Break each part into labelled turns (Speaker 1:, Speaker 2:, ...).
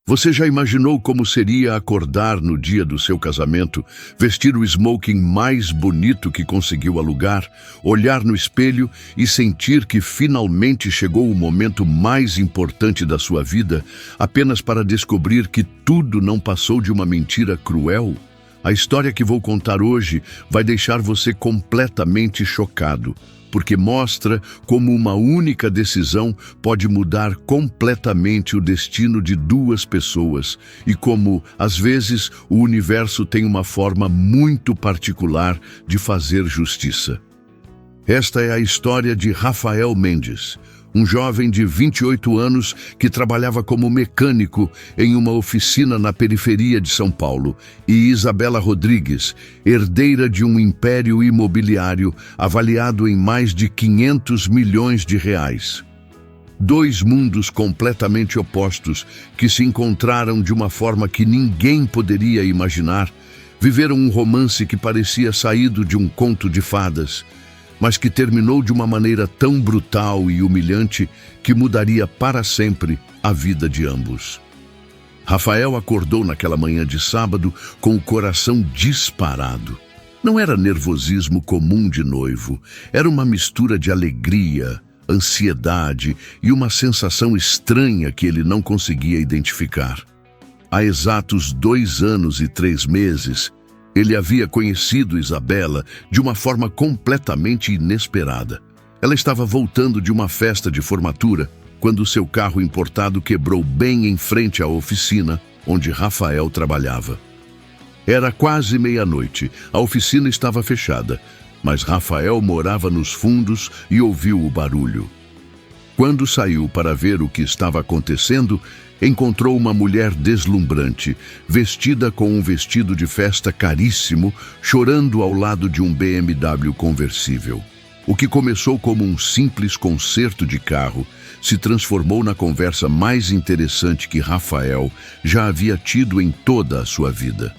Speaker 1: Você já imaginou como seria acordar no dia do seu casamento, vestir o smoking mais bonito que conseguiu alugar, olhar no espelho e sentir que finalmente chegou o momento mais importante da sua vida, apenas para descobrir que tudo não passou de uma mentira cruel? A história que vou contar hoje vai deixar você completamente chocado, porque mostra como uma única decisão pode mudar completamente o destino de duas pessoas e como, às vezes, o universo tem uma forma muito particular de fazer justiça. Esta é a história de Rafael Mendes, um jovem de 28 anos que trabalhava como mecânico em uma oficina na periferia de São Paulo, e Isabela Rodrigues, herdeira de um império imobiliário avaliado em mais de 500 milhões de reais. Dois mundos completamente opostos que se encontraram de uma forma que ninguém poderia imaginar, viveram um romance que parecia saído de um conto de fadas, mas que terminou de uma maneira tão brutal e humilhante que mudaria para sempre a vida de ambos. Rafael acordou naquela manhã de sábado com o coração disparado. Não era nervosismo comum de noivo, era uma mistura de alegria, ansiedade e uma sensação estranha que ele não conseguia identificar. Há exatos 2 anos e 3 meses, ele havia conhecido Isabela de uma forma completamente inesperada. Ela estava voltando de uma festa de formatura quando seu carro importado quebrou bem em frente à oficina onde Rafael trabalhava. Era quase meia-noite, a oficina estava fechada, mas Rafael morava nos fundos e ouviu o barulho. Quando saiu para ver o que estava acontecendo, encontrou uma mulher deslumbrante, vestida com um vestido de festa caríssimo, chorando ao lado de um BMW conversível. O que começou como um simples conserto de carro se transformou na conversa mais interessante que Rafael já havia tido em toda a sua vida.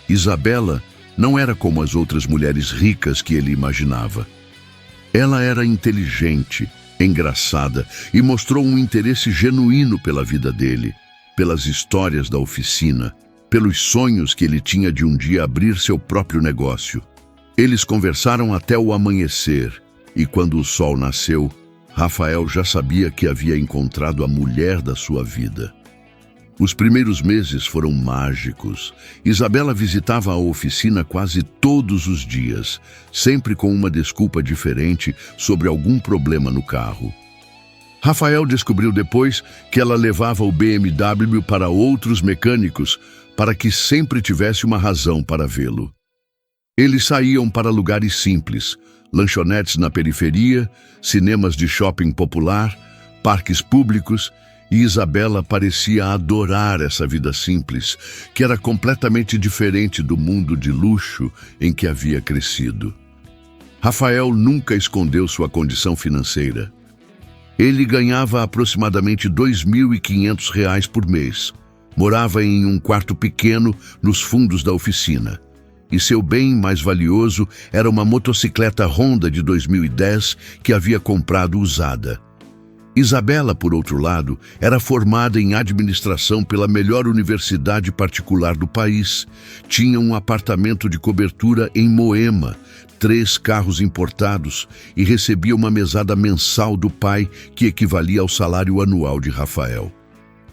Speaker 1: Isabela não era como as outras mulheres ricas que ele imaginava. Ela era inteligente, engraçada e mostrou um interesse genuíno pela vida dele, pelas histórias da oficina, pelos sonhos que ele tinha de um dia abrir seu próprio negócio. Eles conversaram até o amanhecer e quando o sol nasceu, Rafael já sabia que havia encontrado a mulher da sua vida. Os primeiros meses foram mágicos. Isabela visitava a oficina quase todos os dias, sempre com uma desculpa diferente sobre algum problema no carro. Rafael descobriu depois que ela levava o BMW para outros mecânicos para que sempre tivesse uma razão para vê-lo. Eles saíam para lugares simples, lanchonetes na periferia, cinemas de shopping popular, parques públicos, e Isabela parecia adorar essa vida simples, que era completamente diferente do mundo de luxo em que havia crescido. Rafael nunca escondeu sua condição financeira. Ele ganhava aproximadamente R$ 2.500 por mês, morava em um quarto pequeno nos fundos da oficina, e seu bem mais valioso era uma motocicleta Honda de 2010 que havia comprado usada. Isabela, por outro lado, era formada em administração pela melhor universidade particular do país, tinha um apartamento de cobertura em Moema, 3 carros importados e recebia uma mesada mensal do pai que equivalia ao salário anual de Rafael.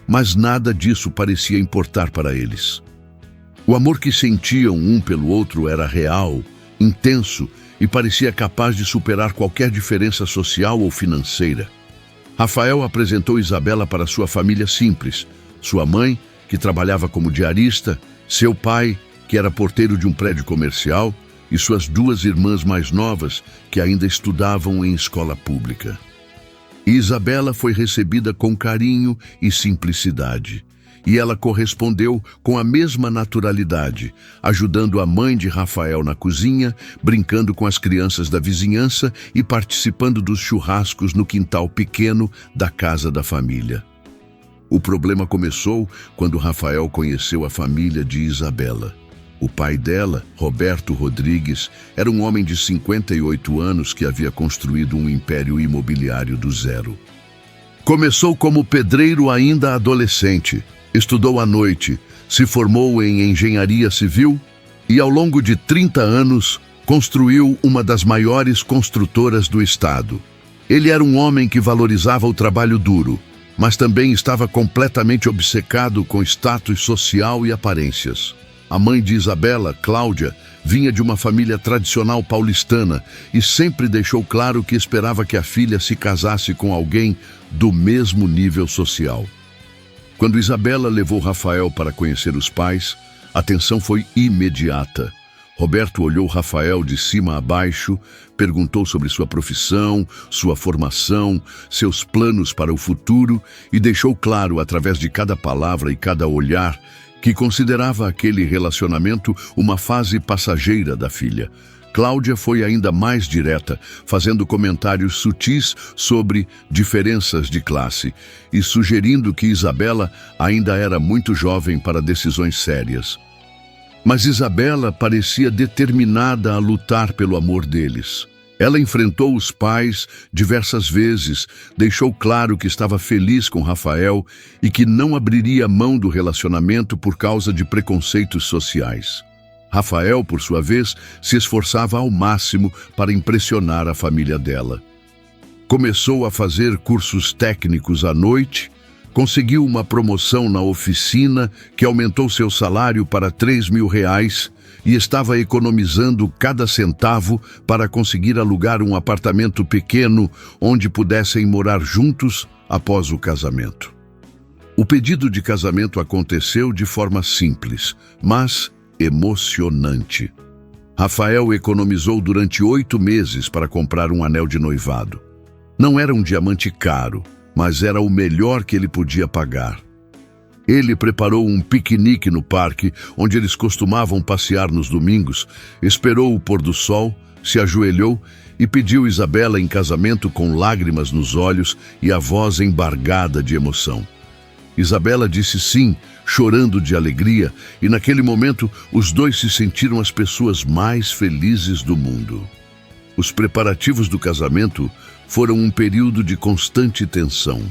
Speaker 1: Mas nada disso parecia importar para eles. O amor que sentiam um pelo outro era real, intenso e parecia capaz de superar qualquer diferença social ou financeira. Rafael apresentou Isabela para sua família simples, sua mãe, que trabalhava como diarista, seu pai, que era porteiro de um prédio comercial, e suas 2 irmãs mais novas, que ainda estudavam em escola pública. Isabela foi recebida com carinho e simplicidade, e ela correspondeu com a mesma naturalidade, ajudando a mãe de Rafael na cozinha, brincando com as crianças da vizinhança e participando dos churrascos no quintal pequeno da casa da família. O problema começou quando Rafael conheceu a família de Isabela. O pai dela, Roberto Rodrigues, era um homem de 58 anos que havia construído um império imobiliário do zero. Começou como pedreiro ainda adolescente, Estudou à noite, se formou em engenharia civil e, ao longo de 30 anos, construiu uma das maiores construtoras do estado. Ele era um homem que valorizava o trabalho duro, mas também estava completamente obcecado com status social e aparências. A mãe de Isabela, Cláudia, vinha de uma família tradicional paulistana e sempre deixou claro que esperava que a filha se casasse com alguém do mesmo nível social. Quando Isabela levou Rafael para conhecer os pais, a tensão foi imediata. Roberto olhou Rafael de cima a baixo, perguntou sobre sua profissão, sua formação, seus planos para o futuro e deixou claro, através de cada palavra e cada olhar, que considerava aquele relacionamento uma fase passageira da filha. Cláudia foi ainda mais direta, fazendo comentários sutis sobre diferenças de classe e sugerindo que Isabela ainda era muito jovem para decisões sérias. Mas Isabela parecia determinada a lutar pelo amor deles. Ela enfrentou os pais diversas vezes, deixou claro que estava feliz com Rafael e que não abriria mão do relacionamento por causa de preconceitos sociais. Rafael, por sua vez, se esforçava ao máximo para impressionar a família dela. Começou a fazer cursos técnicos à noite, conseguiu uma promoção na oficina que aumentou seu salário para R$ 3.000 e estava economizando cada centavo para conseguir alugar um apartamento pequeno onde pudessem morar juntos após o casamento. O pedido de casamento aconteceu de forma simples, mas emocionante. Rafael economizou durante 8 meses para comprar um anel de noivado. Não era um diamante caro, mas era o melhor que ele podia pagar. Ele preparou um piquenique no parque, onde eles costumavam passear nos domingos, esperou o pôr do sol, se ajoelhou e pediu Isabela em casamento com lágrimas nos olhos e a voz embargada de emoção. Isabela disse sim, chorando de alegria, e naquele momento os dois se sentiram as pessoas mais felizes do mundo. Os preparativos do casamento foram um período de constante tensão.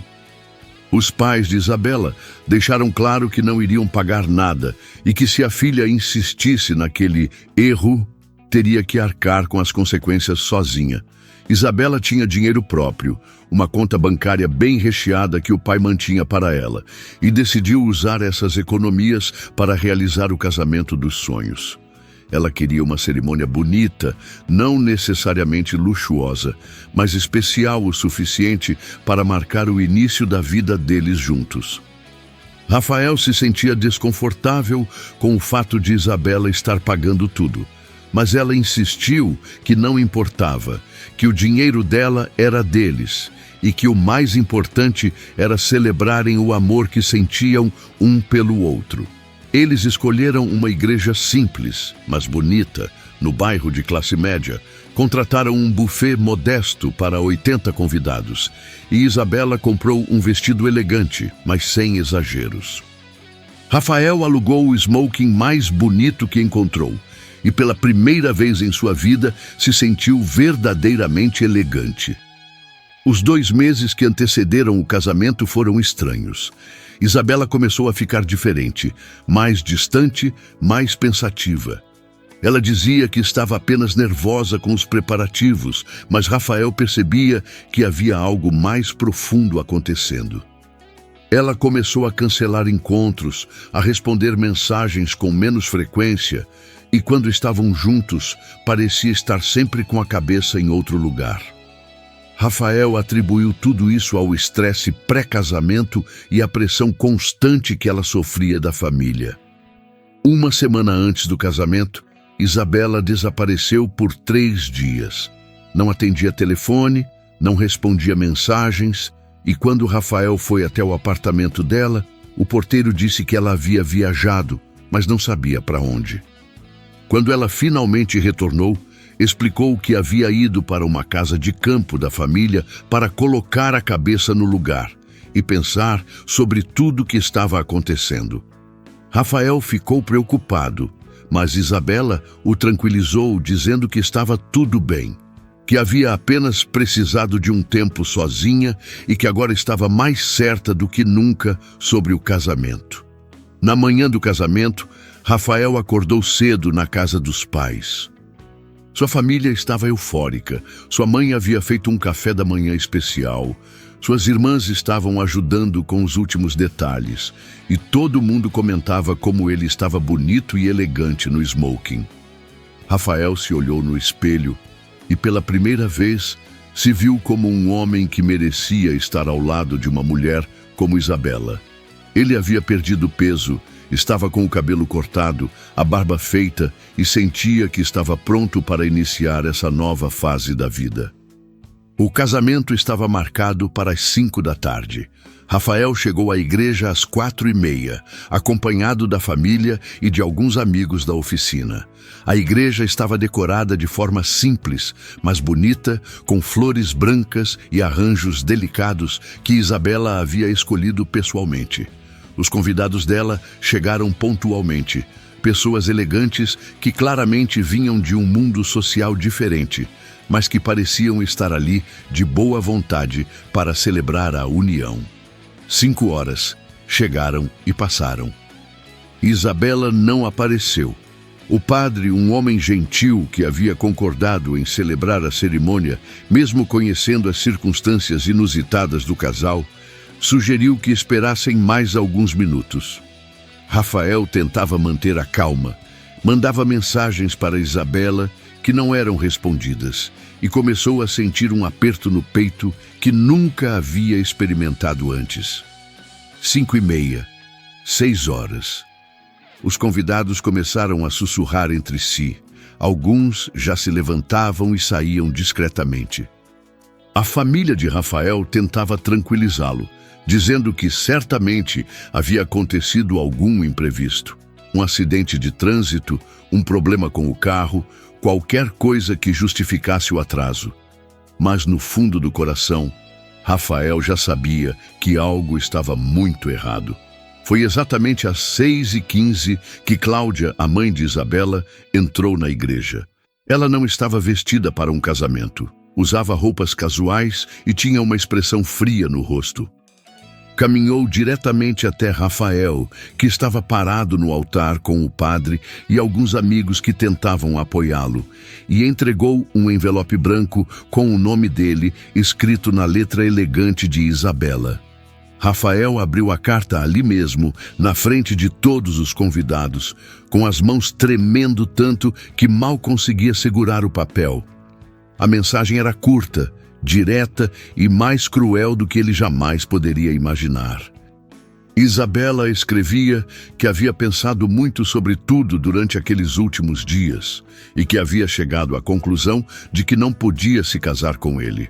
Speaker 1: Os pais de Isabela deixaram claro que não iriam pagar nada e que se a filha insistisse naquele erro, teria que arcar com as consequências sozinha. Isabela tinha dinheiro próprio, uma conta bancária bem recheada que o pai mantinha para ela, e decidiu usar essas economias para realizar o casamento dos sonhos. Ela queria uma cerimônia bonita, não necessariamente luxuosa, mas especial o suficiente para marcar o início da vida deles juntos. Rafael se sentia desconfortável com o fato de Isabela estar pagando tudo, mas ela insistiu que não importava, que o dinheiro dela era deles e que o mais importante era celebrarem o amor que sentiam um pelo outro. Eles escolheram uma igreja simples, mas bonita, no bairro de classe média. Contrataram um buffet modesto para 80 convidados e Isabela comprou um vestido elegante, mas sem exageros. Rafael alugou o smoking mais bonito que encontrou e pela primeira vez em sua vida se sentiu verdadeiramente elegante. Os 2 meses que antecederam o casamento foram estranhos. Isabela começou a ficar diferente, mais distante, mais pensativa. Ela dizia que estava apenas nervosa com os preparativos, mas Rafael percebia que havia algo mais profundo acontecendo. Ela começou a cancelar encontros, a responder mensagens com menos frequência, e quando estavam juntos, parecia estar sempre com a cabeça em outro lugar. Rafael atribuiu tudo isso ao estresse pré-casamento e à pressão constante que ela sofria da família. 1 semana antes do casamento, Isabela desapareceu por 3 dias. Não atendia telefone, não respondia mensagens, e quando Rafael foi até o apartamento dela, o porteiro disse que ela havia viajado, mas não sabia para onde. Quando ela finalmente retornou, explicou que havia ido para uma casa de campo da família para colocar a cabeça no lugar e pensar sobre tudo o que estava acontecendo. Rafael ficou preocupado, mas Isabela o tranquilizou, dizendo que estava tudo bem, que havia apenas precisado de um tempo sozinha e que agora estava mais certa do que nunca sobre o casamento. Na manhã do casamento, Rafael acordou cedo na casa dos pais. Sua família estava eufórica. Sua mãe havia feito um café da manhã especial. Suas irmãs estavam ajudando com os últimos detalhes. E todo mundo comentava como ele estava bonito e elegante no smoking. Rafael se olhou no espelho e, pela primeira vez, se viu como um homem que merecia estar ao lado de uma mulher como Isabela. Ele havia perdido peso, estava com o cabelo cortado, a barba feita e sentia que estava pronto para iniciar essa nova fase da vida. O casamento estava marcado para as 5 da tarde. Rafael chegou à igreja às 4h30, acompanhado da família e de alguns amigos da oficina. A igreja estava decorada de forma simples, mas bonita, com flores brancas e arranjos delicados que Isabela havia escolhido pessoalmente. Os convidados dela chegaram pontualmente, pessoas elegantes que claramente vinham de um mundo social diferente, mas que pareciam estar ali de boa vontade para celebrar a união. 5 horas chegaram e passaram. Isabela não apareceu. O padre, um homem gentil que havia concordado em celebrar a cerimônia, mesmo conhecendo as circunstâncias inusitadas do casal, sugeriu que esperassem mais alguns minutos. Rafael tentava manter a calma, mandava mensagens para Isabela que não eram respondidas e começou a sentir um aperto no peito que nunca havia experimentado antes. 5h30, 6 horas. Os convidados começaram a sussurrar entre si. Alguns já se levantavam e saíam discretamente. A família de Rafael tentava tranquilizá-lo, dizendo que certamente havia acontecido algum imprevisto. Um acidente de trânsito, um problema com o carro, qualquer coisa que justificasse o atraso. Mas no fundo do coração, Rafael já sabia que algo estava muito errado. Foi exatamente às 6h15 que Cláudia, a mãe de Isabela, entrou na igreja. Ela não estava vestida para um casamento. Usava roupas casuais e tinha uma expressão fria no rosto. Caminhou diretamente até Rafael, que estava parado no altar com o padre e alguns amigos que tentavam apoiá-lo, e entregou um envelope branco com o nome dele escrito na letra elegante de Isabela. Rafael abriu a carta ali mesmo, na frente de todos os convidados, com as mãos tremendo tanto que mal conseguia segurar o papel. A mensagem era curta, direta e mais cruel do que ele jamais poderia imaginar. Isabela escrevia que havia pensado muito sobre tudo durante aqueles últimos dias e que havia chegado à conclusão de que não podia se casar com ele.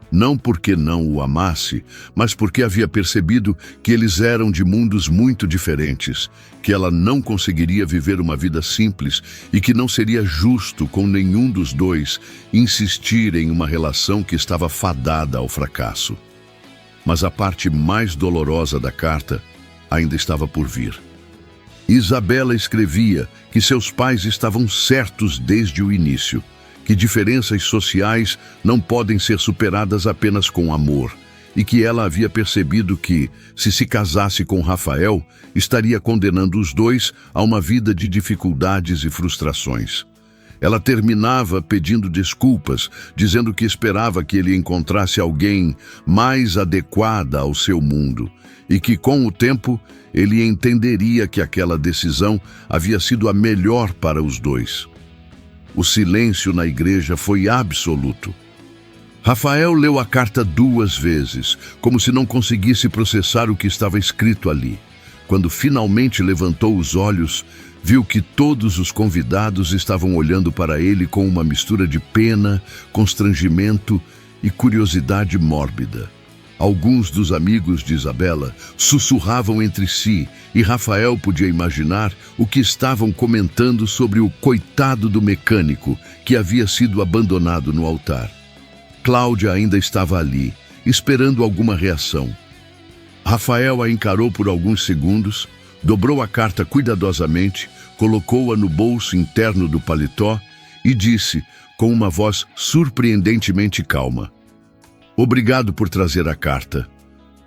Speaker 1: Não porque não o amasse, mas porque havia percebido que eles eram de mundos muito diferentes, que ela não conseguiria viver uma vida simples e que não seria justo com nenhum dos dois insistir em uma relação que estava fadada ao fracasso. Mas a parte mais dolorosa da carta ainda estava por vir. Isabela escrevia que seus pais estavam certos desde o início, que diferenças sociais não podem ser superadas apenas com amor, e que ela havia percebido que, se casasse com Rafael, estaria condenando os dois a uma vida de dificuldades e frustrações. Ela terminava pedindo desculpas, dizendo que esperava que ele encontrasse alguém mais adequada ao seu mundo, e que, com o tempo, ele entenderia que aquela decisão havia sido a melhor para os dois. O silêncio na igreja foi absoluto. Rafael leu a carta 2 vezes, como se não conseguisse processar o que estava escrito ali. Quando finalmente levantou os olhos, viu que todos os convidados estavam olhando para ele com uma mistura de pena, constrangimento e curiosidade mórbida. Alguns dos amigos de Isabela sussurravam entre si e Rafael podia imaginar o que estavam comentando sobre o coitado do mecânico que havia sido abandonado no altar. Cláudia ainda estava ali, esperando alguma reação. Rafael a encarou por alguns segundos, dobrou a carta cuidadosamente, colocou-a no bolso interno do paletó e disse, com uma voz surpreendentemente calma: "Obrigado por trazer a carta.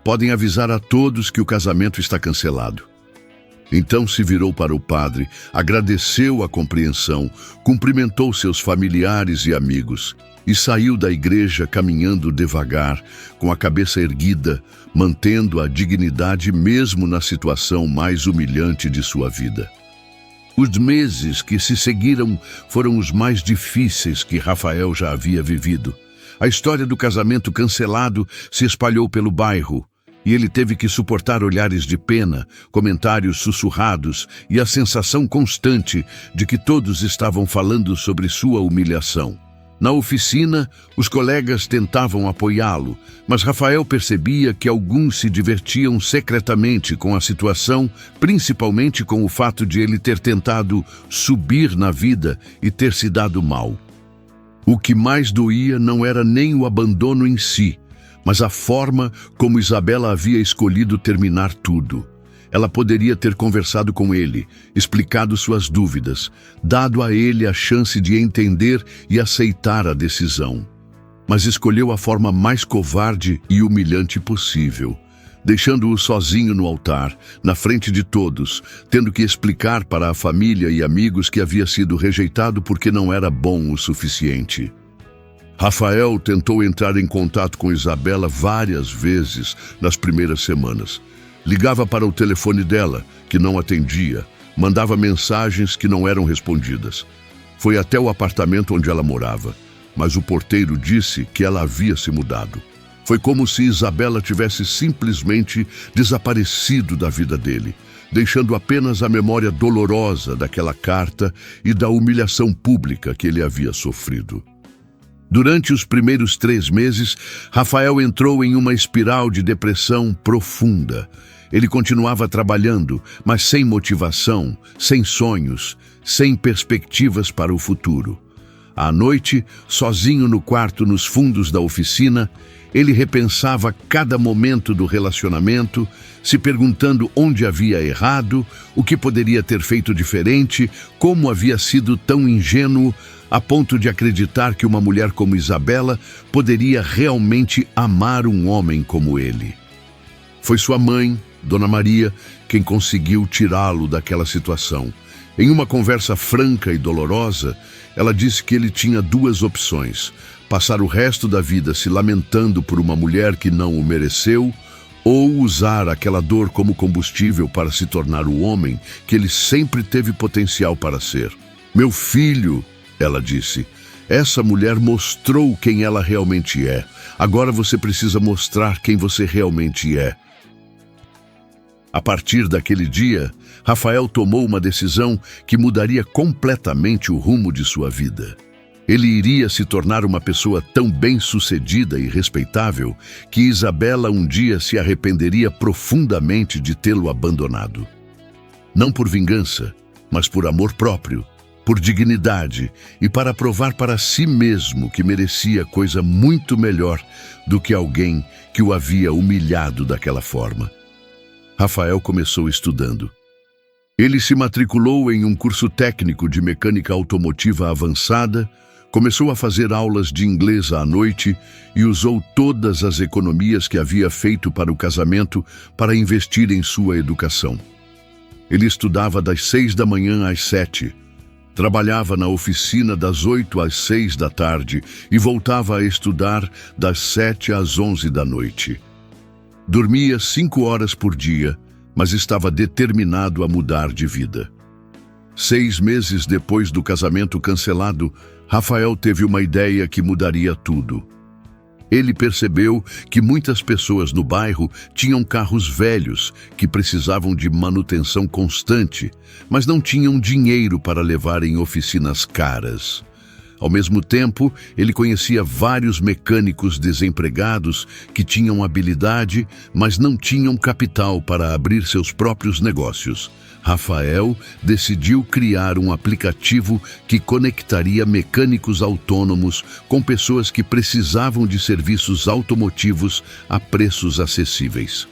Speaker 1: Podem avisar a todos que o casamento está cancelado." Então se virou para o padre, agradeceu a compreensão, cumprimentou seus familiares e amigos e saiu da igreja caminhando devagar, com a cabeça erguida, mantendo a dignidade mesmo na situação mais humilhante de sua vida. Os meses que se seguiram foram os mais difíceis que Rafael já havia vivido. A história do casamento cancelado se espalhou pelo bairro, e ele teve que suportar olhares de pena, comentários sussurrados e a sensação constante de que todos estavam falando sobre sua humilhação. Na oficina, os colegas tentavam apoiá-lo, mas Rafael percebia que alguns se divertiam secretamente com a situação, principalmente com o fato de ele ter tentado subir na vida e ter se dado mal. O que mais doía não era nem o abandono em si, mas a forma como Isabela havia escolhido terminar tudo. Ela poderia ter conversado com ele, explicado suas dúvidas, dado a ele a chance de entender e aceitar a decisão. Mas escolheu a forma mais covarde e humilhante possível, deixando-o sozinho no altar, na frente de todos, tendo que explicar para a família e amigos que havia sido rejeitado porque não era bom o suficiente. Rafael tentou entrar em contato com Isabela várias vezes nas primeiras semanas. Ligava para o telefone dela, que não atendia, mandava mensagens que não eram respondidas. Foi até o apartamento onde ela morava, mas o porteiro disse que ela havia se mudado. Foi como se Isabela tivesse simplesmente desaparecido da vida dele, deixando apenas a memória dolorosa daquela carta e da humilhação pública que ele havia sofrido. Durante os primeiros 3 meses, Rafael entrou em uma espiral de depressão profunda. Ele continuava trabalhando, mas sem motivação, sem sonhos, sem perspectivas para o futuro. À noite, sozinho no quarto nos fundos da oficina, ele repensava cada momento do relacionamento, se perguntando onde havia errado, o que poderia ter feito diferente, como havia sido tão ingênuo a ponto de acreditar que uma mulher como Isabela poderia realmente amar um homem como ele. Foi sua mãe, Dona Maria, quem conseguiu tirá-lo daquela situação. Em uma conversa franca e dolorosa, ela disse que ele tinha 2 opções: passar o resto da vida se lamentando por uma mulher que não o mereceu, ou usar aquela dor como combustível para se tornar o homem que ele sempre teve potencial para ser. "Meu filho", ela disse, "essa mulher mostrou quem ela realmente é. Agora você precisa mostrar quem você realmente é." A partir daquele dia, Rafael tomou uma decisão que mudaria completamente o rumo de sua vida. Ele iria se tornar uma pessoa tão bem-sucedida e respeitável que Isabela um dia se arrependeria profundamente de tê-lo abandonado. Não por vingança, mas por amor próprio, por dignidade e para provar para si mesmo que merecia coisa muito melhor do que alguém que o havia humilhado daquela forma. Rafael começou estudando. Ele se matriculou em um curso técnico de mecânica automotiva avançada, começou a fazer aulas de inglês à noite e usou todas as economias que havia feito para o casamento para investir em sua educação. Ele estudava das 6 da manhã às 7, trabalhava na oficina das 8 às 6 da tarde e voltava a estudar das 7 às 11 da noite. Dormia 5 horas por dia, mas estava determinado a mudar de vida. 6 meses depois do casamento cancelado, Rafael teve uma ideia que mudaria tudo. Ele percebeu que muitas pessoas no bairro tinham carros velhos que precisavam de manutenção constante, mas não tinham dinheiro para levar em oficinas caras. Ao mesmo tempo, ele conhecia vários mecânicos desempregados que tinham habilidade, mas não tinham capital para abrir seus próprios negócios. Rafael decidiu criar um aplicativo que conectaria mecânicos autônomos com pessoas que precisavam de serviços automotivos a preços acessíveis.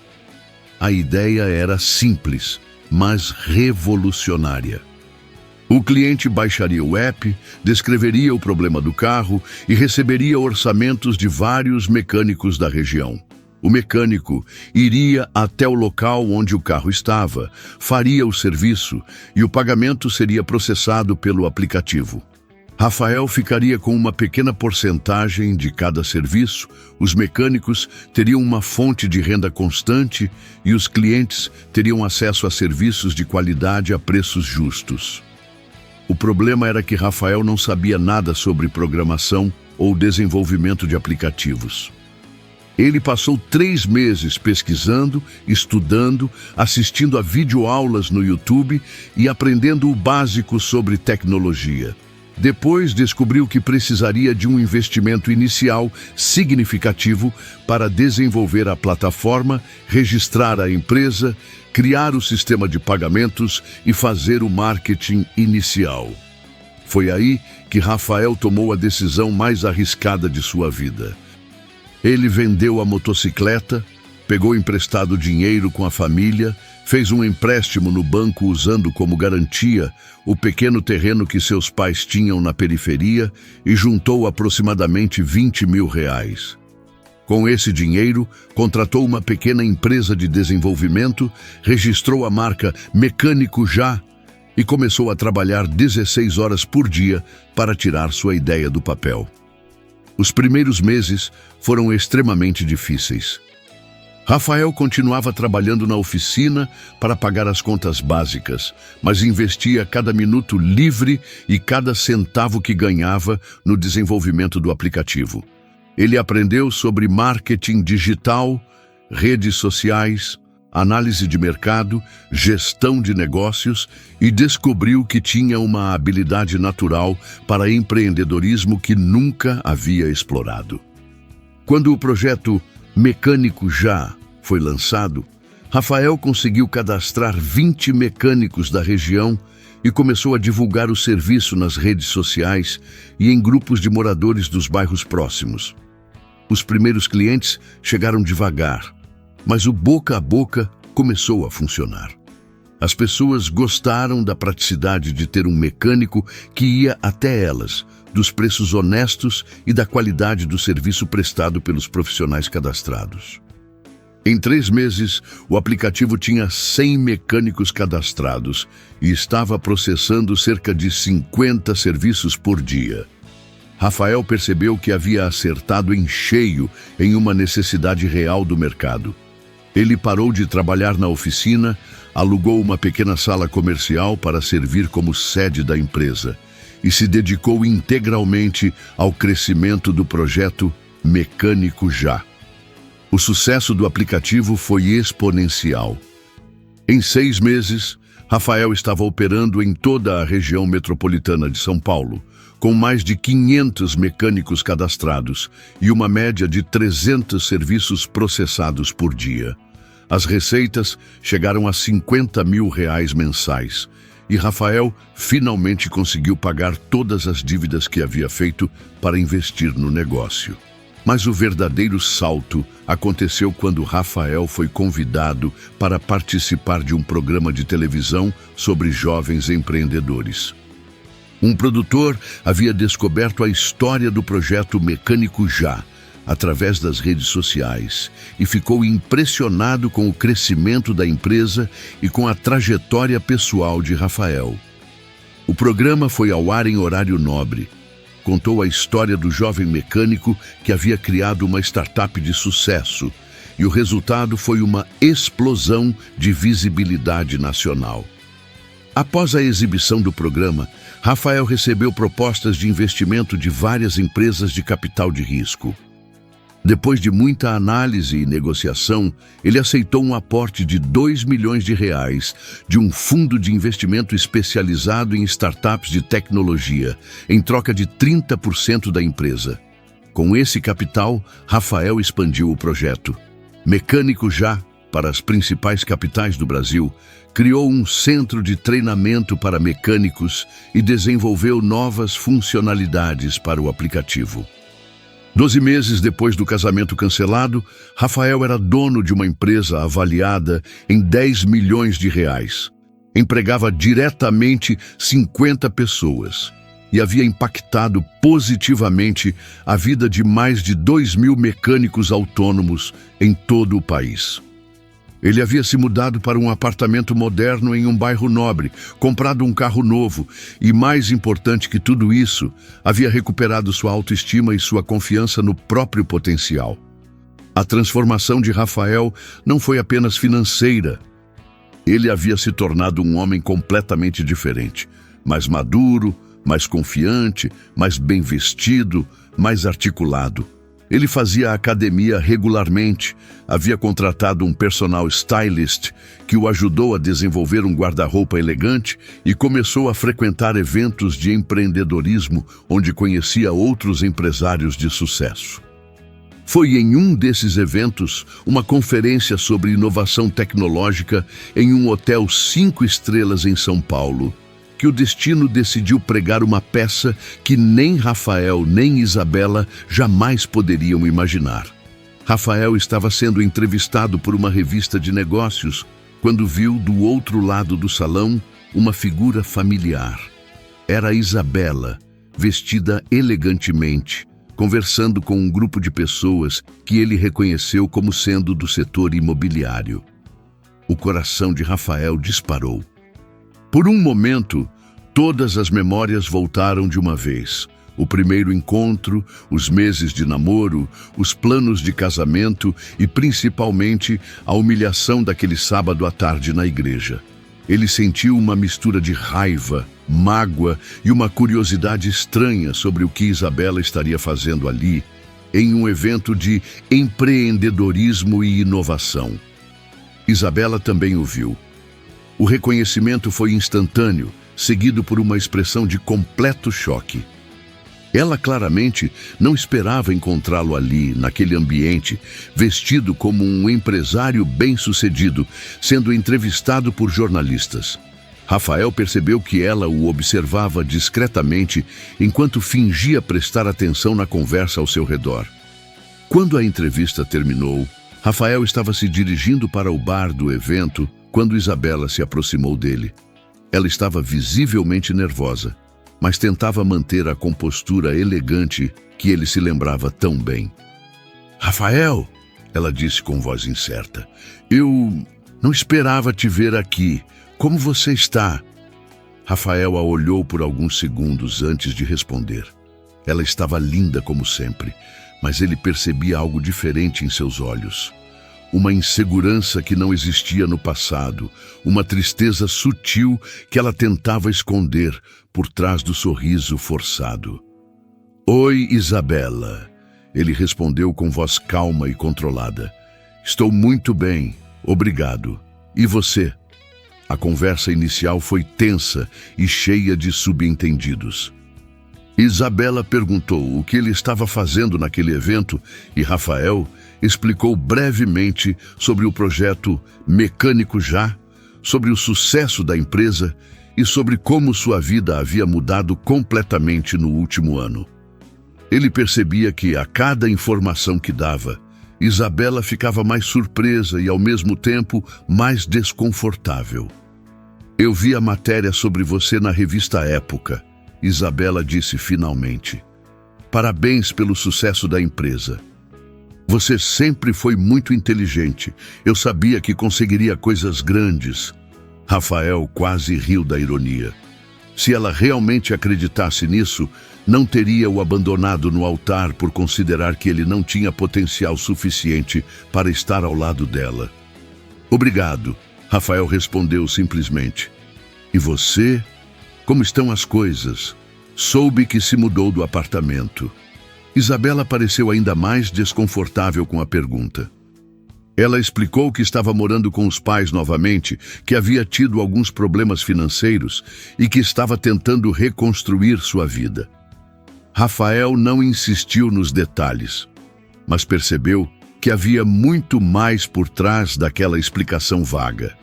Speaker 1: A ideia era simples, mas revolucionária. O cliente baixaria o app, descreveria o problema do carro e receberia orçamentos de vários mecânicos da região. O mecânico iria até o local onde o carro estava, faria o serviço e o pagamento seria processado pelo aplicativo. Rafael ficaria com uma pequena porcentagem de cada serviço, os mecânicos teriam uma fonte de renda constante e os clientes teriam acesso a serviços de qualidade a preços justos. O problema era que Rafael não sabia nada sobre programação ou desenvolvimento de aplicativos. Ele passou 3 meses pesquisando, estudando, assistindo a videoaulas no YouTube e aprendendo o básico sobre tecnologia. Depois descobriu que precisaria de um investimento inicial significativo para desenvolver a plataforma, registrar a empresa, criar o sistema de pagamentos e fazer o marketing inicial. Foi aí que Rafael tomou a decisão mais arriscada de sua vida. Ele vendeu a motocicleta, pegou emprestado dinheiro com a família, fez um empréstimo no banco usando como garantia o pequeno terreno que seus pais tinham na periferia e juntou aproximadamente R$20 mil. Com esse dinheiro, contratou uma pequena empresa de desenvolvimento, registrou a marca Mecânico Já e começou a trabalhar 16 horas por dia para tirar sua ideia do papel. Os primeiros meses foram extremamente difíceis. Rafael continuava trabalhando na oficina para pagar as contas básicas, mas investia cada minuto livre e cada centavo que ganhava no desenvolvimento do aplicativo. Ele aprendeu sobre marketing digital, redes sociais, análise de mercado, gestão de negócios e descobriu que tinha uma habilidade natural para empreendedorismo que nunca havia explorado. Quando o projeto Mecânico Já foi lançado, Rafael conseguiu cadastrar 20 mecânicos da região e começou a divulgar o serviço nas redes sociais e em grupos de moradores dos bairros próximos. Os primeiros clientes chegaram devagar, mas o boca a boca começou a funcionar. As pessoas gostaram da praticidade de ter um mecânico que ia até elas, dos preços honestos e da qualidade do serviço prestado pelos profissionais cadastrados. Em 3 meses, o aplicativo tinha 100 mecânicos cadastrados e estava processando cerca de 50 serviços por dia. Rafael percebeu que havia acertado em cheio em uma necessidade real do mercado. Ele parou de trabalhar na oficina, alugou uma pequena sala comercial para servir como sede da empresa e se dedicou integralmente ao crescimento do projeto Mecânico Já. O sucesso do aplicativo foi exponencial. Em 6 meses, Rafael estava operando em toda a região metropolitana de São Paulo, com mais de 500 mecânicos cadastrados e uma média de 300 serviços processados por dia. As receitas chegaram a R$50 mil mensais e Rafael finalmente conseguiu pagar todas as dívidas que havia feito para investir no negócio. Mas o verdadeiro salto aconteceu quando Rafael foi convidado para participar de um programa de televisão sobre jovens empreendedores. Um produtor havia descoberto a história do projeto Mecânico Já, através das redes sociais, e ficou impressionado com o crescimento da empresa e com a trajetória pessoal de Rafael. O programa foi ao ar em horário nobre. Contou a história do jovem mecânico que havia criado uma startup de sucesso, e o resultado foi uma explosão de visibilidade nacional. Após a exibição do programa, Rafael recebeu propostas de investimento de várias empresas de capital de risco. Depois de muita análise e negociação, ele aceitou um aporte de R$2 milhões de um fundo de investimento especializado em startups de tecnologia, em troca de 30% da empresa. Com esse capital, Rafael expandiu o projeto. Mecânico Já, para as principais capitais do Brasil, criou um centro de treinamento para mecânicos e desenvolveu novas funcionalidades para o aplicativo. 12 meses depois do casamento cancelado, Rafael era dono de uma empresa avaliada em R$10 milhões. Empregava diretamente 50 pessoas e havia impactado positivamente a vida de mais de 2.000 mecânicos autônomos em todo o país. Ele havia se mudado para um apartamento moderno em um bairro nobre, comprado um carro novo e, mais importante que tudo isso, havia recuperado sua autoestima e sua confiança no próprio potencial. A transformação de Rafael não foi apenas financeira. Ele havia se tornado um homem completamente diferente, mais maduro, mais confiante, mais bem vestido, mais articulado. Ele fazia academia regularmente, havia contratado um personal stylist que o ajudou a desenvolver um guarda-roupa elegante e começou a frequentar eventos de empreendedorismo onde conhecia outros empresários de sucesso. Foi em um desses eventos, uma conferência sobre inovação tecnológica em um hotel 5 estrelas em São Paulo, que o destino decidiu pregar uma peça que nem Rafael nem Isabela jamais poderiam imaginar. Rafael estava sendo entrevistado por uma revista de negócios quando viu do outro lado do salão uma figura familiar. Era Isabela, vestida elegantemente, conversando com um grupo de pessoas que ele reconheceu como sendo do setor imobiliário. O coração de Rafael disparou. Por um momento, todas as memórias voltaram de uma vez. O primeiro encontro, os meses de namoro, os planos de casamento e, principalmente, a humilhação daquele sábado à tarde na igreja. Ele sentiu uma mistura de raiva, mágoa e uma curiosidade estranha sobre o que Isabela estaria fazendo ali, em um evento de empreendedorismo e inovação. Isabela também o viu. O reconhecimento foi instantâneo, seguido por uma expressão de completo choque. Ela claramente não esperava encontrá-lo ali, naquele ambiente, vestido como um empresário bem-sucedido, sendo entrevistado por jornalistas. Rafael percebeu que ela o observava discretamente enquanto fingia prestar atenção na conversa ao seu redor. Quando a entrevista terminou, Rafael estava se dirigindo para o bar do evento quando Isabela se aproximou dele. Ela estava visivelmente nervosa, mas tentava manter a compostura elegante que ele se lembrava tão bem. "Rafael", ela disse com voz incerta, "eu não esperava te ver aqui. Como você está?" Rafael a olhou por alguns segundos antes de responder. Ela estava linda como sempre, mas ele percebia algo diferente em seus olhos. Uma insegurança que não existia no passado, uma tristeza sutil que ela tentava esconder por trás do sorriso forçado. "Oi, Isabela", ele respondeu com voz calma e controlada. "Estou muito bem, obrigado. E você?" A conversa inicial foi tensa e cheia de subentendidos. Isabela perguntou o que ele estava fazendo naquele evento e Rafael explicou brevemente sobre o projeto Mecânico Já, sobre o sucesso da empresa e sobre como sua vida havia mudado completamente no último ano. Ele percebia que, a cada informação que dava, Isabela ficava mais surpresa e, ao mesmo tempo, mais desconfortável. "Eu vi a matéria sobre você na revista Época", Isabela disse finalmente. "Parabéns pelo sucesso da empresa. Você sempre foi muito inteligente. Eu sabia que conseguiria coisas grandes." Rafael quase riu da ironia. Se ela realmente acreditasse nisso, não teria o abandonado no altar por considerar que ele não tinha potencial suficiente para estar ao lado dela. "Obrigado", Rafael respondeu simplesmente. "E você? Como estão as coisas? Soube que se mudou do apartamento." Isabela pareceu ainda mais desconfortável com a pergunta. Ela explicou que estava morando com os pais novamente, que havia tido alguns problemas financeiros e que estava tentando reconstruir sua vida. Rafael não insistiu nos detalhes, mas percebeu que havia muito mais por trás daquela explicação vaga.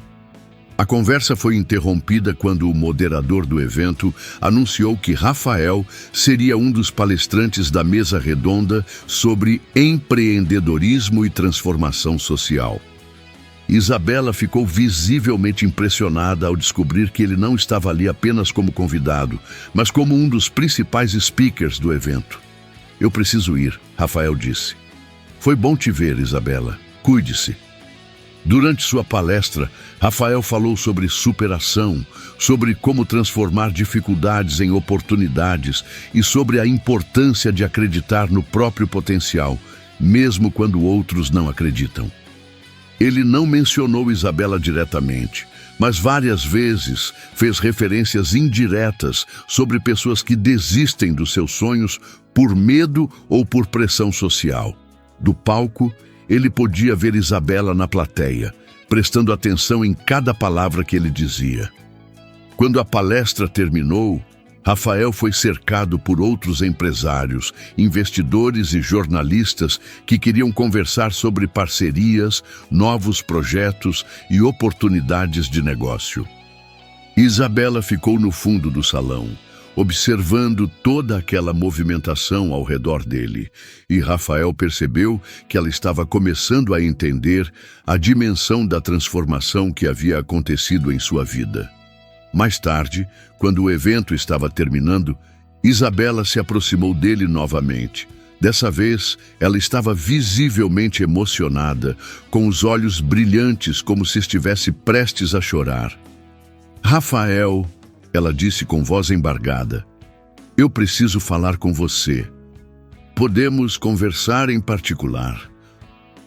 Speaker 1: A conversa foi interrompida quando o moderador do evento anunciou que Rafael seria um dos palestrantes da mesa redonda sobre empreendedorismo e transformação social. Isabela ficou visivelmente impressionada ao descobrir que ele não estava ali apenas como convidado, mas como um dos principais speakers do evento. Eu preciso ir, Rafael disse. Foi bom te ver, Isabela. Cuide-se. Durante sua palestra, Rafael falou sobre superação, sobre como transformar dificuldades em oportunidades e sobre a importância de acreditar no próprio potencial, mesmo quando outros não acreditam. Ele não mencionou Isabela diretamente, mas várias vezes fez referências indiretas sobre pessoas que desistem dos seus sonhos por medo ou por pressão social. Do palco, ele podia ver Isabela na plateia, prestando atenção em cada palavra que ele dizia. Quando a palestra terminou, Rafael foi cercado por outros empresários, investidores e jornalistas que queriam conversar sobre parcerias, novos projetos e oportunidades de negócio. Isabela ficou no fundo do salão, observando toda aquela movimentação ao redor dele, e Rafael percebeu que ela estava começando a entender a dimensão da transformação que havia acontecido em sua vida. Mais tarde, quando o evento estava terminando, Isabela se aproximou dele novamente. Dessa vez, ela estava visivelmente emocionada, com os olhos brilhantes como se estivesse prestes a chorar. Rafael, ela disse com voz embargada, eu preciso falar com você. Podemos conversar em particular.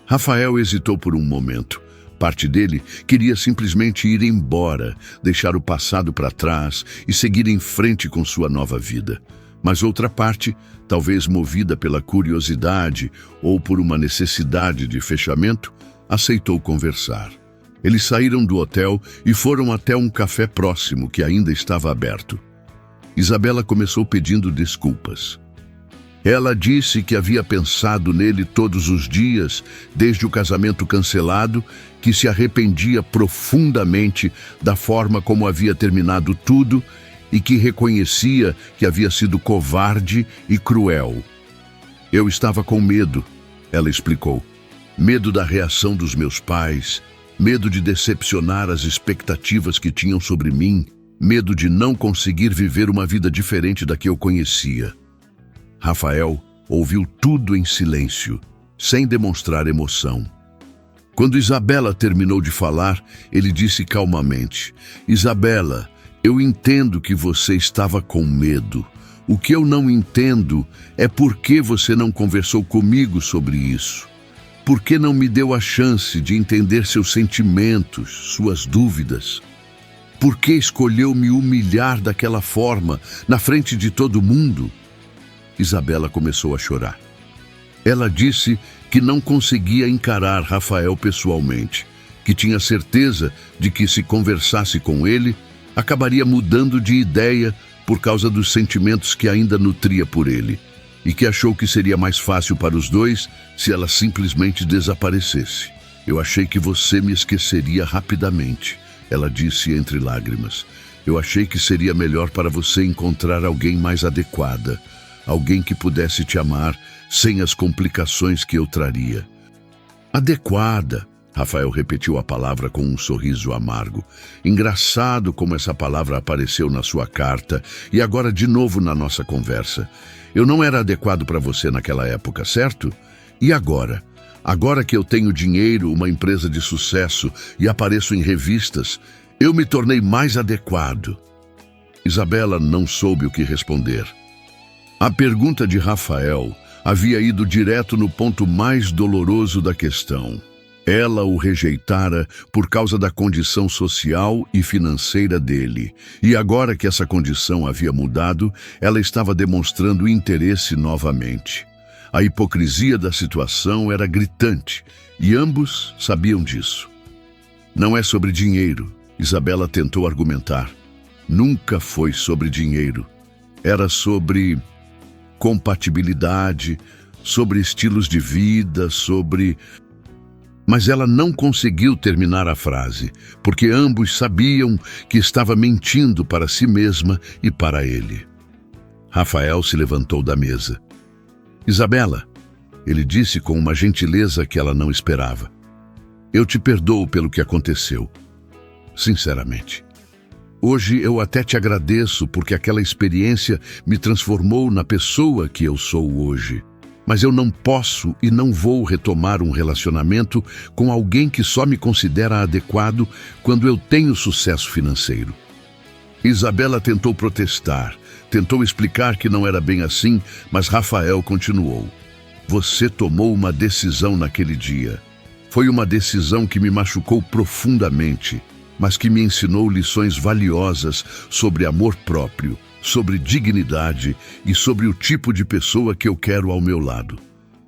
Speaker 1: Rafael hesitou por um momento. Parte dele queria simplesmente ir embora, deixar o passado para trás e seguir em frente com sua nova vida. Mas outra parte, talvez movida pela curiosidade ou por uma necessidade de fechamento, aceitou conversar. Eles saíram do hotel e foram até um café próximo que ainda estava aberto. Isabela começou pedindo desculpas. Ela disse que havia pensado nele todos os dias, desde o casamento cancelado, que se arrependia profundamente da forma como havia terminado tudo e que reconhecia que havia sido covarde e cruel. Eu estava com medo, ela explicou. Medo da reação dos meus pais, medo de decepcionar as expectativas que tinham sobre mim, medo de não conseguir viver uma vida diferente da que eu conhecia. Rafael ouviu tudo em silêncio, sem demonstrar emoção. Quando Isabela terminou de falar, ele disse calmamente, Isabela, eu entendo que você estava com medo. O que eu não entendo é por que você não conversou comigo sobre isso. Por que não me deu a chance de entender seus sentimentos, suas dúvidas? Por que escolheu me humilhar daquela forma, na frente de todo mundo? Isabela começou a chorar. Ela disse que não conseguia encarar Rafael pessoalmente, que tinha certeza de que se conversasse com ele, acabaria mudando de ideia por causa dos sentimentos que ainda nutria por ele, e que achou que seria mais fácil para os dois se ela simplesmente desaparecesse. Eu achei que você me esqueceria rapidamente, ela disse entre lágrimas. Eu achei que seria melhor para você encontrar alguém mais adequada, alguém que pudesse te amar sem as complicações que eu traria. Adequada, Rafael repetiu a palavra com um sorriso amargo. Engraçado como essa palavra apareceu na sua carta e agora de novo na nossa conversa. Eu não era adequado para você naquela época, certo? E agora? Agora que eu tenho dinheiro, uma empresa de sucesso e apareço em revistas, eu me tornei mais adequado. Isabela não soube o que responder. A pergunta de Rafael havia ido direto no ponto mais doloroso da questão. Ela o rejeitara por causa da condição social e financeira dele. E agora que essa condição havia mudado, ela estava demonstrando interesse novamente. A hipocrisia da situação era gritante, e ambos sabiam disso. Não é sobre dinheiro, Isabela tentou argumentar. Nunca foi sobre dinheiro. Era sobre compatibilidade, sobre estilos de vida, sobre... Mas ela não conseguiu terminar a frase, porque ambos sabiam que estava mentindo para si mesma e para ele. Rafael se levantou da mesa. Isabela, ele disse com uma gentileza que ela não esperava. Eu te perdoo pelo que aconteceu, sinceramente. Hoje eu até te agradeço porque aquela experiência me transformou na pessoa que eu sou hoje. Mas eu não posso e não vou retomar um relacionamento com alguém que só me considera adequado quando eu tenho sucesso financeiro. Isabela tentou protestar, tentou explicar que não era bem assim, mas Rafael continuou. Você tomou uma decisão naquele dia. Foi uma decisão que me machucou profundamente, mas que me ensinou lições valiosas sobre amor próprio, sobre dignidade e sobre o tipo de pessoa que eu quero ao meu lado.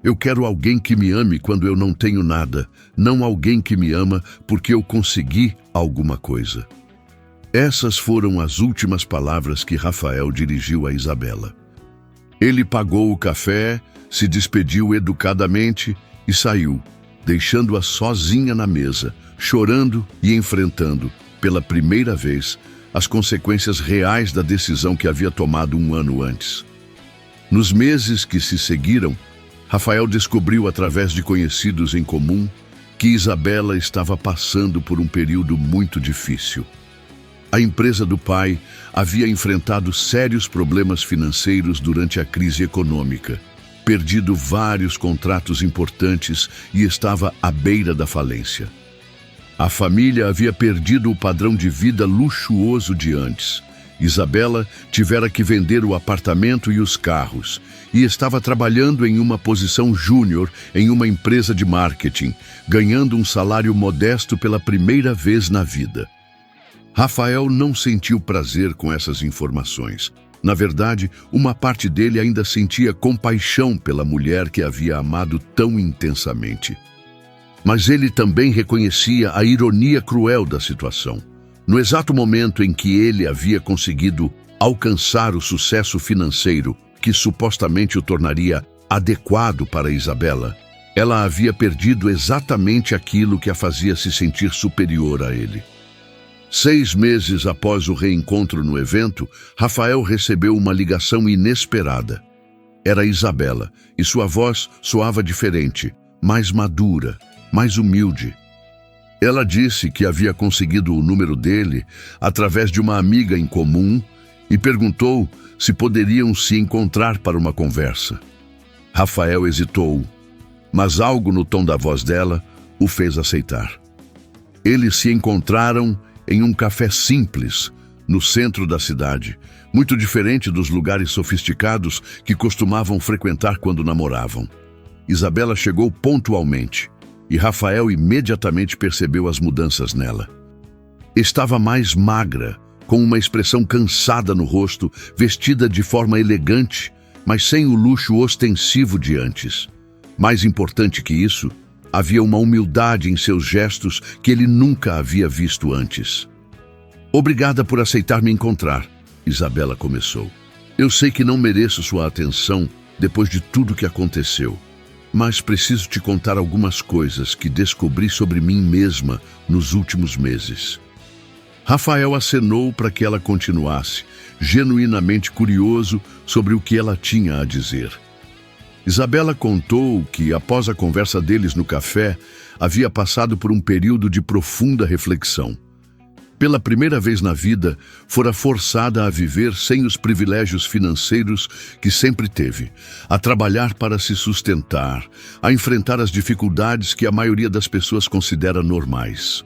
Speaker 1: Eu quero alguém que me ame quando eu não tenho nada, não alguém que me ama porque eu consegui alguma coisa. Essas foram as últimas palavras que Rafael dirigiu a Isabela. Ele pagou o café, se despediu educadamente e saiu, deixando-a sozinha na mesa, chorando e enfrentando, pela primeira vez, as consequências reais da decisão que havia tomado um ano antes. Nos meses que se seguiram, Rafael descobriu através de conhecidos em comum que Isabela estava passando por um período muito difícil. A empresa do pai havia enfrentado sérios problemas financeiros durante a crise econômica, perdido vários contratos importantes e estava à beira da falência. A família havia perdido o padrão de vida luxuoso de antes. Isabela tivera que vender o apartamento e os carros e estava trabalhando em uma posição júnior em uma empresa de marketing, ganhando um salário modesto pela primeira vez na vida. Rafael não sentiu prazer com essas informações. Na verdade, uma parte dele ainda sentia compaixão pela mulher que havia amado tão intensamente. Mas ele também reconhecia a ironia cruel da situação. No exato momento em que ele havia conseguido alcançar o sucesso financeiro que supostamente o tornaria adequado para Isabela, ela havia perdido exatamente aquilo que a fazia se sentir superior a ele. 6 meses após o reencontro no evento, Rafael recebeu uma ligação inesperada. Era Isabela, e sua voz soava diferente, mais madura, mais humilde. Ela disse que havia conseguido o número dele através de uma amiga em comum e perguntou se poderiam se encontrar para uma conversa. Rafael hesitou, mas algo no tom da voz dela o fez aceitar. Eles se encontraram em um café simples, no centro da cidade, muito diferente dos lugares sofisticados que costumavam frequentar quando namoravam. Isabela chegou pontualmente, e Rafael imediatamente percebeu as mudanças nela. Estava mais magra, com uma expressão cansada no rosto, vestida de forma elegante, mas sem o luxo ostensivo de antes. Mais importante que isso, havia uma humildade em seus gestos que ele nunca havia visto antes. Obrigada por aceitar me encontrar, Isabela começou. Eu sei que não mereço sua atenção depois de tudo que aconteceu, mas preciso te contar algumas coisas que descobri sobre mim mesma nos últimos meses. Rafael acenou para que ela continuasse, genuinamente curioso sobre o que ela tinha a dizer. Isabela contou que, após a conversa deles no café, havia passado por um período de profunda reflexão. Pela primeira vez na vida, fora forçada a viver sem os privilégios financeiros que sempre teve, a trabalhar para se sustentar, a enfrentar as dificuldades que a maioria das pessoas considera normais.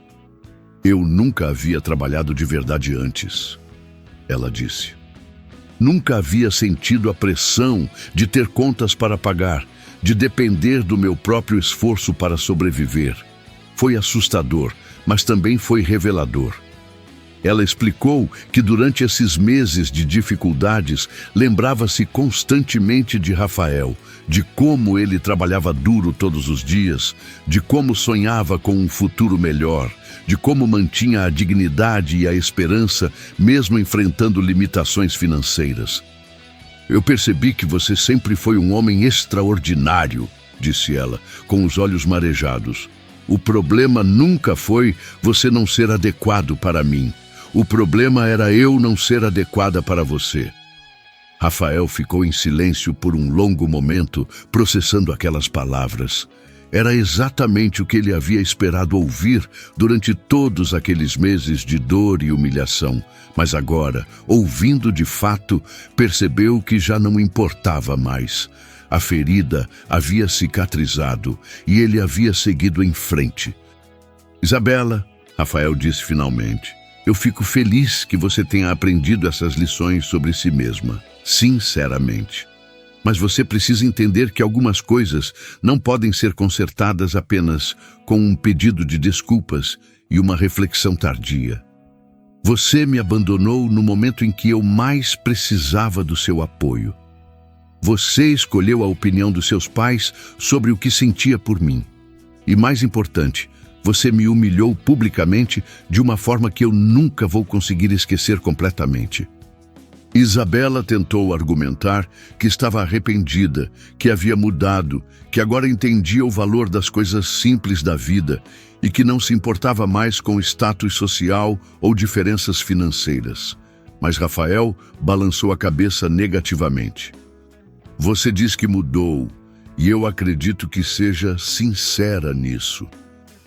Speaker 1: Eu nunca havia trabalhado de verdade antes, ela disse. Nunca havia sentido a pressão de ter contas para pagar, de depender do meu próprio esforço para sobreviver. Foi assustador, mas também foi revelador. Ela explicou que durante esses meses de dificuldades, lembrava-se constantemente de Rafael, de como ele trabalhava duro todos os dias, de como sonhava com um futuro melhor, de como mantinha a dignidade e a esperança, mesmo enfrentando limitações financeiras. Eu percebi que você sempre foi um homem extraordinário, disse ela, com os olhos marejados. O problema nunca foi você não ser adequado para mim. O problema era eu não ser adequada para você. Rafael ficou em silêncio por um longo momento, processando aquelas palavras. Era exatamente o que ele havia esperado ouvir durante todos aqueles meses de dor e humilhação. Mas agora, ouvindo de fato, percebeu que já não importava mais. A ferida havia cicatrizado e ele havia seguido em frente. Isabela, Rafael disse finalmente, eu fico feliz que você tenha aprendido essas lições sobre si mesma, sinceramente. Mas você precisa entender que algumas coisas não podem ser consertadas apenas com um pedido de desculpas e uma reflexão tardia. Você me abandonou no momento em que eu mais precisava do seu apoio. Você escolheu a opinião dos seus pais sobre o que sentia por mim. E mais importante, você me humilhou publicamente de uma forma que eu nunca vou conseguir esquecer completamente. Isabela tentou argumentar que estava arrependida, que havia mudado, que agora entendia o valor das coisas simples da vida e que não se importava mais com status social ou diferenças financeiras. Mas Rafael balançou a cabeça negativamente. Você diz que mudou, e eu acredito que seja sincera nisso.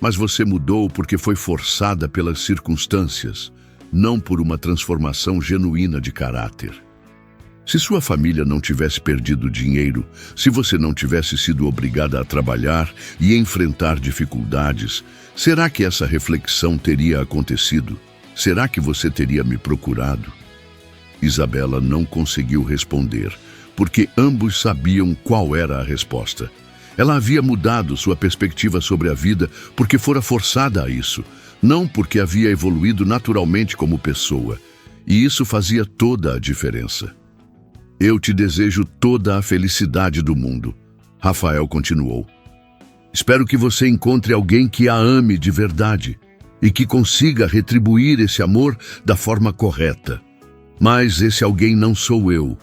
Speaker 1: Mas você mudou porque foi forçada pelas circunstâncias, não por uma transformação genuína de caráter. Se sua família não tivesse perdido dinheiro, se você não tivesse sido obrigada a trabalhar e enfrentar dificuldades, será que essa reflexão teria acontecido? Será que você teria me procurado? Isabela não conseguiu responder, porque ambos sabiam qual era a resposta. Ela havia mudado sua perspectiva sobre a vida porque fora forçada a isso, não porque havia evoluído naturalmente como pessoa. E isso fazia toda a diferença. Eu te desejo toda a felicidade do mundo, Rafael continuou. Espero que você encontre alguém que a ame de verdade e que consiga retribuir esse amor da forma correta. Mas esse alguém não sou eu.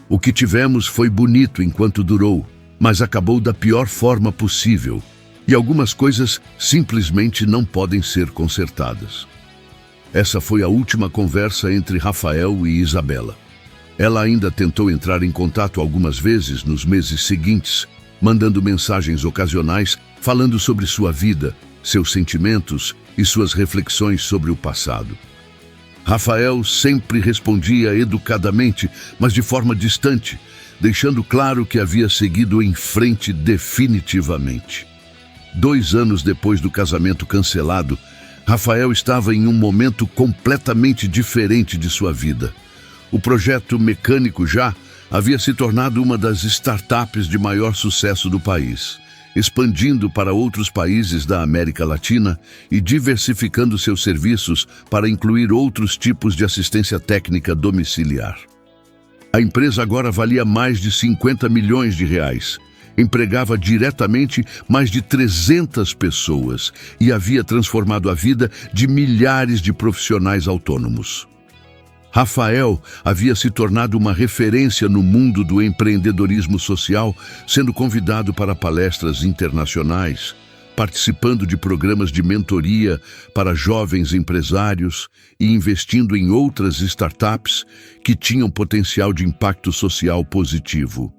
Speaker 1: O que tivemos foi bonito enquanto durou, mas acabou da pior forma possível. E algumas coisas simplesmente não podem ser consertadas. Essa foi a última conversa entre Rafael e Isabela. Ela ainda tentou entrar em contato algumas vezes nos meses seguintes, mandando mensagens ocasionais falando sobre sua vida, seus sentimentos e suas reflexões sobre o passado. Rafael sempre respondia educadamente, mas de forma distante, deixando claro que havia seguido em frente definitivamente. 2 anos depois do casamento cancelado, Rafael estava em um momento completamente diferente de sua vida. O projeto Mecânico Já havia se tornado uma das startups de maior sucesso do país, expandindo para outros países da América Latina e diversificando seus serviços para incluir outros tipos de assistência técnica domiciliar. A empresa agora valia mais de 50 milhões de reais, empregava diretamente mais de 300 pessoas e havia transformado a vida de milhares de profissionais autônomos. Rafael havia se tornado uma referência no mundo do empreendedorismo social, sendo convidado para palestras internacionais, participando de programas de mentoria para jovens empresários e investindo em outras startups que tinham potencial de impacto social positivo.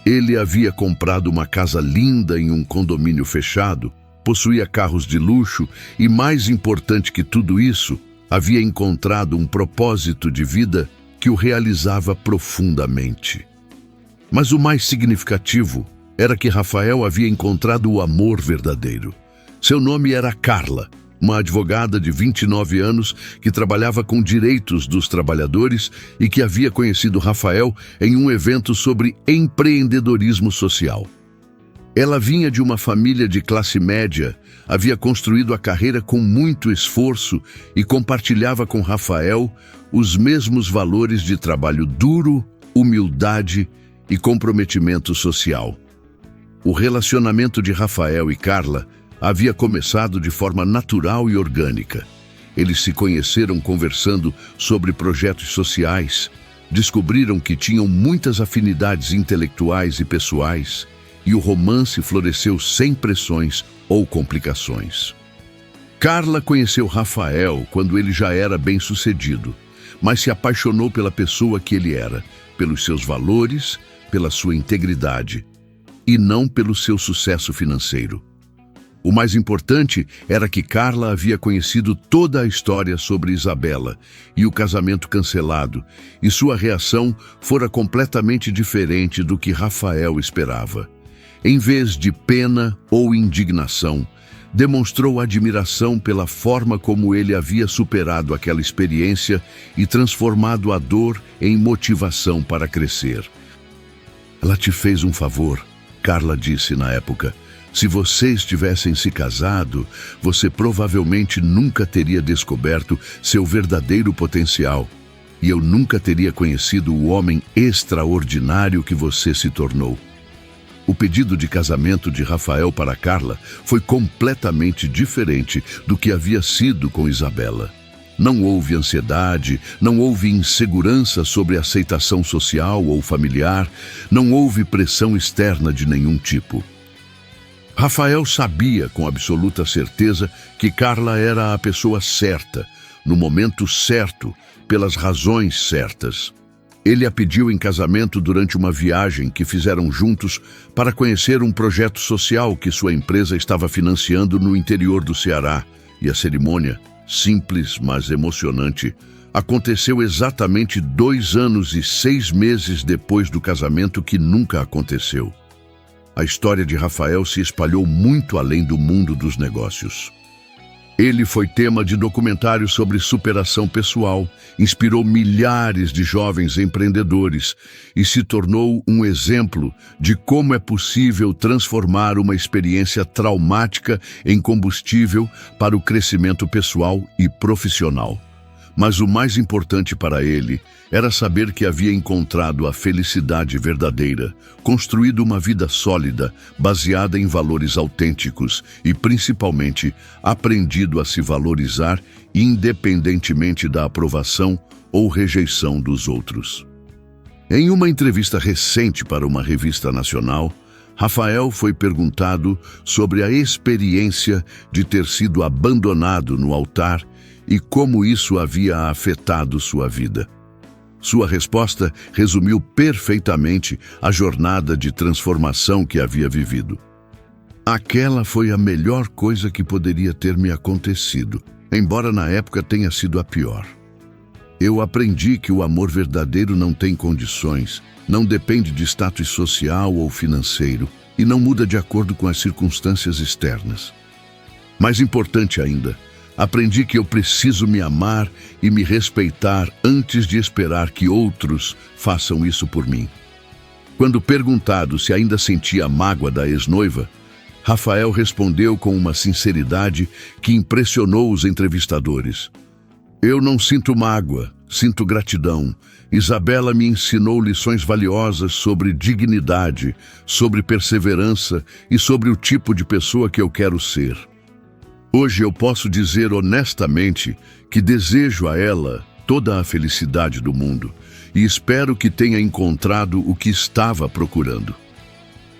Speaker 1: Ele havia comprado uma casa linda em um condomínio fechado, possuía carros de luxo e, mais importante que tudo isso, havia encontrado um propósito de vida que o realizava profundamente. Mas o mais significativo era que Rafael havia encontrado o amor verdadeiro. Seu nome era Carla, uma advogada de 29 anos que trabalhava com direitos dos trabalhadores e que havia conhecido Rafael em um evento sobre empreendedorismo social. Ela vinha de uma família de classe média, havia construído a carreira com muito esforço e compartilhava com Rafael os mesmos valores de trabalho duro, humildade e comprometimento social. O relacionamento de Rafael e Carla havia começado de forma natural e orgânica. Eles se conheceram conversando sobre projetos sociais, descobriram que tinham muitas afinidades intelectuais e pessoais, e o romance floresceu sem pressões ou complicações. Carla conheceu Rafael quando ele já era bem-sucedido, mas se apaixonou pela pessoa que ele era, pelos seus valores, pela sua integridade. e não pelo seu sucesso financeiro. O mais importante era que Carla havia conhecido toda a história sobre Isabela e o casamento cancelado, e sua reação fora completamente diferente do que Rafael esperava. Em vez de pena ou indignação, demonstrou admiração pela forma como ele havia superado aquela experiência e transformado a dor em motivação para crescer. "Ela te fez um favor", Carla disse na época. "Se vocês tivessem se casado, você provavelmente nunca teria descoberto seu verdadeiro potencial, e eu nunca teria conhecido o homem extraordinário que você se tornou." O pedido de casamento de Rafael para Carla foi completamente diferente do que havia sido com Isabela. Não houve ansiedade, não houve insegurança sobre aceitação social ou familiar, não houve pressão externa de nenhum tipo. Rafael sabia com absoluta certeza que Carla era a pessoa certa, no momento certo, pelas razões certas. Ele a pediu em casamento durante uma viagem que fizeram juntos para conhecer um projeto social que sua empresa estava financiando no interior do Ceará, e a cerimônia, simples mas emocionante, aconteceu exatamente 2 anos e 6 meses depois do casamento, que nunca aconteceu. A história de Rafael se espalhou muito além do mundo dos negócios. Ele foi tema de documentários sobre superação pessoal, inspirou milhares de jovens empreendedores e se tornou um exemplo de como é possível transformar uma experiência traumática em combustível para o crescimento pessoal e profissional. Mas o mais importante para ele era saber que havia encontrado a felicidade verdadeira, construído uma vida sólida, baseada em valores autênticos e, principalmente, aprendido a se valorizar independentemente da aprovação ou rejeição dos outros. Em uma entrevista recente para uma revista nacional, Rafael foi perguntado sobre a experiência de ter sido abandonado no altar e como isso havia afetado sua vida. Sua resposta resumiu perfeitamente a jornada de transformação que havia vivido. "Aquela foi a melhor coisa que poderia ter me acontecido, embora na época tenha sido a pior. Eu aprendi que o amor verdadeiro não tem condições, não depende de status social ou financeiro e não muda de acordo com as circunstâncias externas. Mais importante ainda, aprendi que eu preciso me amar e me respeitar antes de esperar que outros façam isso por mim." Quando perguntado se ainda sentia a mágoa da ex-noiva, Rafael respondeu com uma sinceridade que impressionou os entrevistadores. "Eu não sinto mágoa, sinto gratidão. Isabela me ensinou lições valiosas sobre dignidade, sobre perseverança e sobre o tipo de pessoa que eu quero ser. Hoje eu posso dizer honestamente que desejo a ela toda a felicidade do mundo e espero que tenha encontrado o que estava procurando."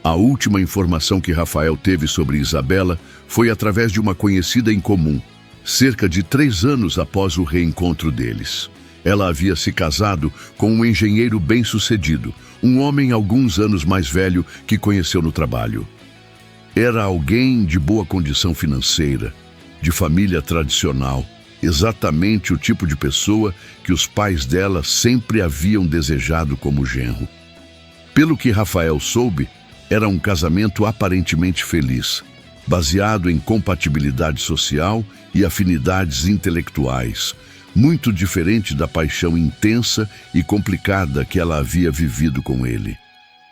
Speaker 1: A última informação que Rafael teve sobre Isabela foi através de uma conhecida em comum, cerca de 3 anos após o reencontro deles. Ela havia se casado com um engenheiro bem-sucedido, um homem alguns anos mais velho que conheceu no trabalho. Era alguém de boa condição financeira, de família tradicional, exatamente o tipo de pessoa que os pais dela sempre haviam desejado como genro. Pelo que Rafael soube, era um casamento aparentemente feliz, baseado em compatibilidade social e afinidades intelectuais, muito diferente da paixão intensa e complicada que ela havia vivido com ele.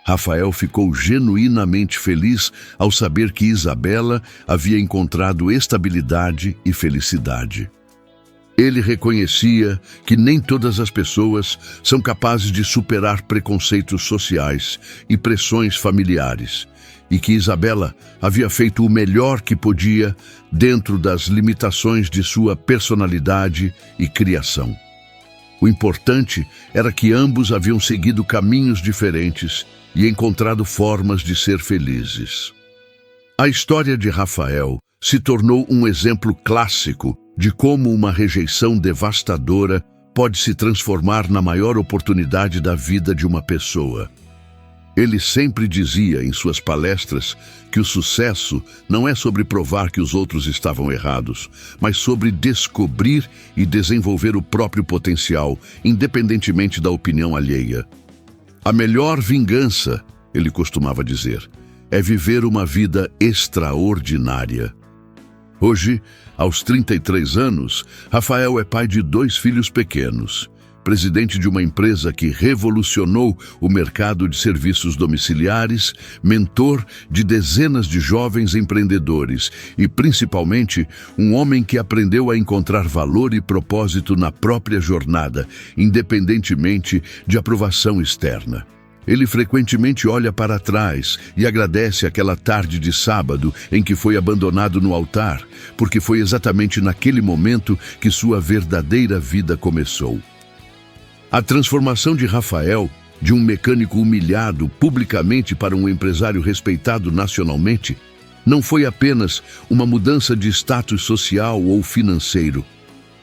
Speaker 1: Rafael ficou genuinamente feliz ao saber que Isabela havia encontrado estabilidade e felicidade. Ele reconhecia que nem todas as pessoas são capazes de superar preconceitos sociais e pressões familiares, e que Isabela havia feito o melhor que podia dentro das limitações de sua personalidade e criação. O importante era que ambos haviam seguido caminhos diferentes e encontrado formas de ser felizes. A história de Rafael se tornou um exemplo clássico de como uma rejeição devastadora pode se transformar na maior oportunidade da vida de uma pessoa. Ele sempre dizia em suas palestras que o sucesso não é sobre provar que os outros estavam errados, mas sobre descobrir e desenvolver o próprio potencial, independentemente da opinião alheia. A melhor vingança, ele costumava dizer, é viver uma vida extraordinária. Hoje, aos 33 anos, Rafael é pai de 2 filhos pequenos, presidente de uma empresa que revolucionou o mercado de serviços domiciliares, mentor de dezenas de jovens empreendedores e, principalmente, um homem que aprendeu a encontrar valor e propósito na própria jornada, independentemente de aprovação externa. Ele frequentemente olha para trás e agradece aquela tarde de sábado em que foi abandonado no altar, porque foi exatamente naquele momento que sua verdadeira vida começou. A transformação de Rafael, de um mecânico humilhado publicamente para um empresário respeitado nacionalmente, não foi apenas uma mudança de status social ou financeiro.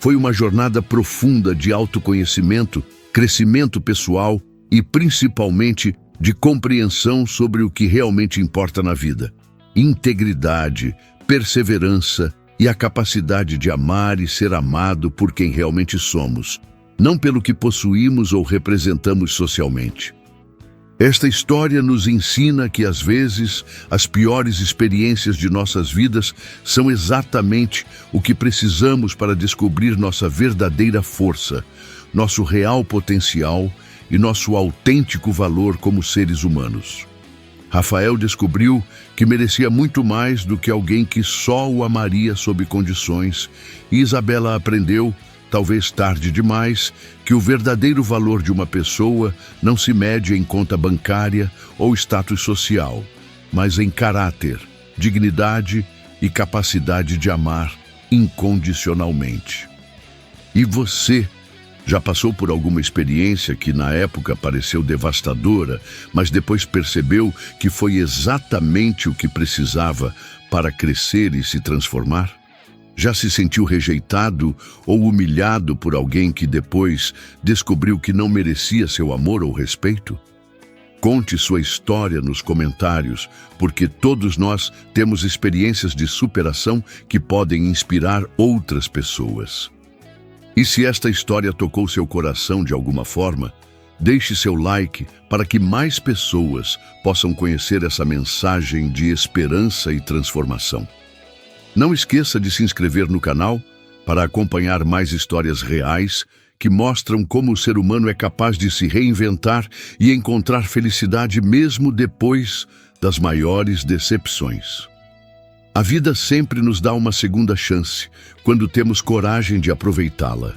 Speaker 1: Foi uma jornada profunda de autoconhecimento, crescimento pessoal e, principalmente, de compreensão sobre o que realmente importa na vida: integridade, perseverança e a capacidade de amar e ser amado por quem realmente somos, não pelo que possuímos ou representamos socialmente. Esta história nos ensina que, às vezes, as piores experiências de nossas vidas são exatamente o que precisamos para descobrir nossa verdadeira força, nosso real potencial e nosso autêntico valor como seres humanos. Rafael descobriu que merecia muito mais do que alguém que só o amaria sob condições, e Isabela aprendeu, talvez tarde demais, que o verdadeiro valor de uma pessoa não se mede em conta bancária ou status social, mas em caráter, dignidade e capacidade de amar incondicionalmente. E você já passou por alguma experiência que na época pareceu devastadora, mas depois percebeu que foi exatamente o que precisava para crescer e se transformar? Já se sentiu rejeitado ou humilhado por alguém que depois descobriu que não merecia seu amor ou respeito? Conte sua história nos comentários, porque todos nós temos experiências de superação que podem inspirar outras pessoas. E se esta história tocou seu coração de alguma forma, deixe seu like para que mais pessoas possam conhecer essa mensagem de esperança e transformação. Não esqueça de se inscrever no canal para acompanhar mais histórias reais que mostram como o ser humano é capaz de se reinventar e encontrar felicidade mesmo depois das maiores decepções. A vida sempre nos dá uma segunda chance, quando temos coragem de aproveitá-la.